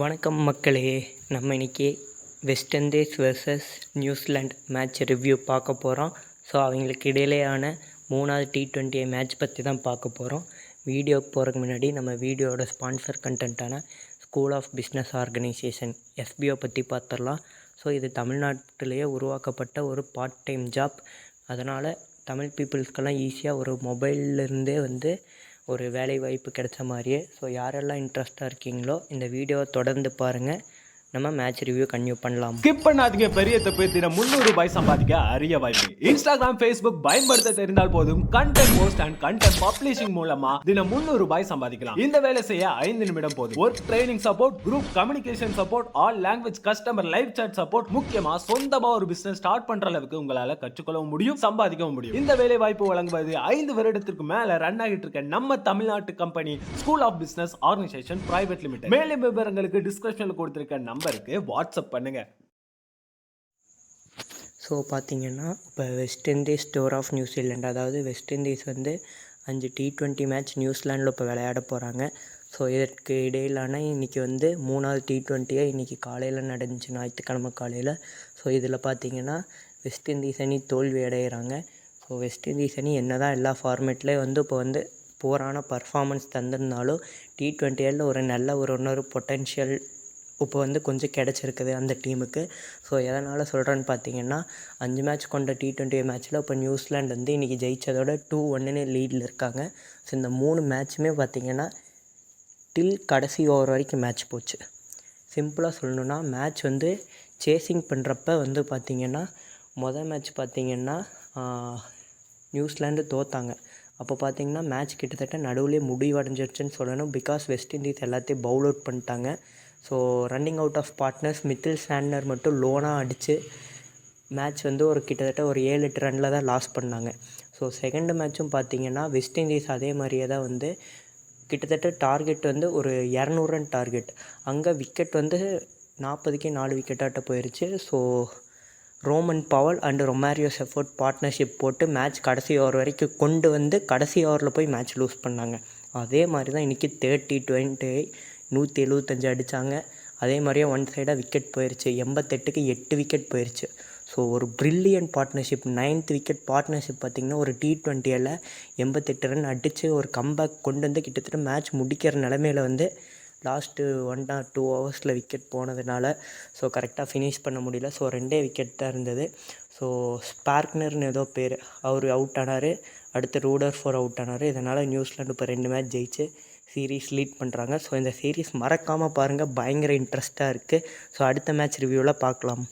வணக்கம் மக்களே. நம்ம இன்றைக்கி west Indies versus New Zealand match review பார்க்க போகிறோம். ஸோ அவங்களுக்கு இடையிலேயான 3வது T20 மேட்ச் பற்றி தான் பார்க்க போகிறோம். வீடியோக்கு போகிறதுக்கு முன்னாடி நம்ம வீடியோட ஸ்பான்சர் கண்டென்ட்டான school of business organisation SBO பற்றி பார்த்துடலாம். ஸோ இது தமிழ்நாட்டிலேயே உருவாக்கப்பட்ட ஒரு பார்ட் டைம் ஜாப். அதனால் தமிழ் பீப்புள்ஸ்க்கெல்லாம் ஈஸியாக ஒரு மொபைல்லேருந்தே ஒரு வேலை வாய்ப்பு கிடைச்ச மாதிரியே. ஸோ யாரெல்லாம் இன்ட்ரெஸ்ட்டாக இருக்கீங்களோ இந்த வீடியோவை தொடர்ந்து பாருங்கள். நம்ம மேட்ச் ரிவ்யூ கன்டினியூ பண்ணலாம். ஸ்கிப் பண்ணாதீங்க. பெரிய தப்பு. தினம் 300 ரூபாய் சம்பாதிக்க அரிய வாய்ப்பு. இன்ஸ்டாகிராம், ஃபேஸ்புக் பயன்படுத்த தெரிந்தால் போதும் content post and content publishing மூலமா தினம் 300 ரூபாய் சம்பாதிக்கலாம். இந்த வேலை செய்ய 5 நிமிடம் போதும். Work training support, group communication support, all language customer live chat support, முக்கியமா சொந்தமா ஒரு பிசினஸ் ஸ்டார்ட் பண்ற அளவுக்கு உங்களால கற்றுக்கொள்ளவும் முடியும், சம்பாதிக்கவும் முடியும். இந்த வேலை வாய்ப்பு வழங்குவது 5 வருடத்திற்கு மேல ரன் ஆகிட்டு இருக்க நம்ம தமிழ்நாட்டு company school of business organisation private limited. மேலும் விவரங்களுக்கு டிஸ்கிரிப்ஷன்ல கொடுத்திருக்க நம்பருக்கு வாட்ஸ்அப் பண்ணுங்க. ஸோ பார்த்தீங்கன்னா இப்போ West Indies tour of New Zealand, அதாவது வெஸ்ட் இண்டீஸ் 5 T20 மேட்ச் நியூசிலாண்டில் இப்போ விளையாட போகிறாங்க. ஸோ இதற்கு இடையிலான இன்றைக்கி 3வது T20 இன்றைக்கி காலையில் நடந்துச்சு, ஞாயிற்றுக்கிழமை காலையில். ஸோ இதில் பார்த்தீங்கன்னா வெஸ்ட் இண்டீஸ் அணி தோல்வி அடைகிறாங்க. ஸோ வெஸ்ட் இண்டீஸ் அணி என்ன தான் எல்லா ஃபார்மேட்லேயும் இப்போ போரான பர்ஃபார்மன்ஸ் தந்திருந்தாலும் T20 ஒரு நல்ல இன்னொரு பொட்டென்ஷியல் இப்போ கொஞ்சம் கிடச்சிருக்குது அந்த டீமுக்கு. ஸோ எதனால் சொல்கிறேன்னு பார்த்தீங்கன்னா 5 மேட்ச் கொண்ட T20 மேட்ச்சில் இப்போ நியூசிலாண்ட் இன்றைக்கி ஜெயித்ததோட 2-1 லீடில் இருக்காங்க. ஸோ இந்த 3 மேட்ச்சுமே பார்த்திங்கன்னா டில் கடைசி ஓவர் வரைக்கும் மேட்ச் போச்சு. சிம்பிளாக சொல்லணுன்னா மேட்ச் சேசிங் பண்ணுறப்ப பார்த்திங்கன்னா மொதல் மேட்ச் பார்த்திங்கன்னா நியூசிலாண்டு தோத்தாங்க. அப்போ பார்த்திங்கன்னா மேட்ச் கிட்டத்தட்ட நடுவுலேயே முடிவடைஞ்சிருச்சுன்னு சொல்லணும். பிகாஸ் வெஸ்ட் இண்டீஸ் எல்லாத்தையும் பவுல் அவுட் பண்ணிட்டாங்க. So running out of partners Mitchell Santner மட்டும் லோனாக அடித்து மேட்ச் ஒரு கிட்டத்தட்ட ஒரு 7-8 ரனில் தான் லாஸ் பண்ணாங்க. ஸோ செகண்ட் மேட்சும் பார்த்திங்கன்னா வெஸ்ட் இண்டீஸ் அதே மாதிரியே தான் கிட்டத்தட்ட டார்கெட் ஒரு 200 ரன் டார்கெட். அங்கே விக்கெட் 40க்கு 4 விக்கெட்டாட்ட போயிடுச்சு. So Rovman Powell and Romario Shepherd partnership போட்டு மேட்ச் கடைசி ஓவர் வரைக்கும் கொண்டு கடைசி ஓவரில் போய் மேட்ச் லூஸ் பண்ணாங்க. அதே மாதிரி தான் இன்றைக்கி 30-20 175 அடித்தாங்க. அதே மாதிரியே ஒன் சைடாக விக்கெட் போயிடுச்சு. 88க்கு 8 விக்கெட் போயிடுச்சு. ஸோ ஒரு brilliant partnership. 9th wicket partnership பார்த்திங்கன்னா ஒரு T20 88 ரன் அடித்து ஒரு கம்பேக் கொண்டு கிட்டத்தட்ட மேட்ச் முடிக்கிற நிலமையில் லாஸ்ட்டு 1 or 2 ஹவர்ஸில் விக்கெட் போனதுனால ஸோ கரெக்டாக ஃபினிஷ் பண்ண முடியல. ஸோ 2 விக்கெட் தான் இருந்தது. ஸோ ஸ்பார்க்னர்னு ஏதோ பேர், அவர் அவுட் ஆனார். அடுத்து ரூடர்ஃபோர் அவுட் ஆனார். இதனால் நியூசிலாண்டு இப்போ 2 மேட்ச் ஜெயிச்சு சீரீஸ் லீட் பண்ணுறாங்க. ஸோ இந்த சீரீஸ் மறக்காமல் பாருங்கள், பயங்கர இன்ட்ரெஸ்ட்டாக இருக்குது. ஸோ அடுத்த மேட்ச் ரிவ்யூவில் பார்க்கலாம்.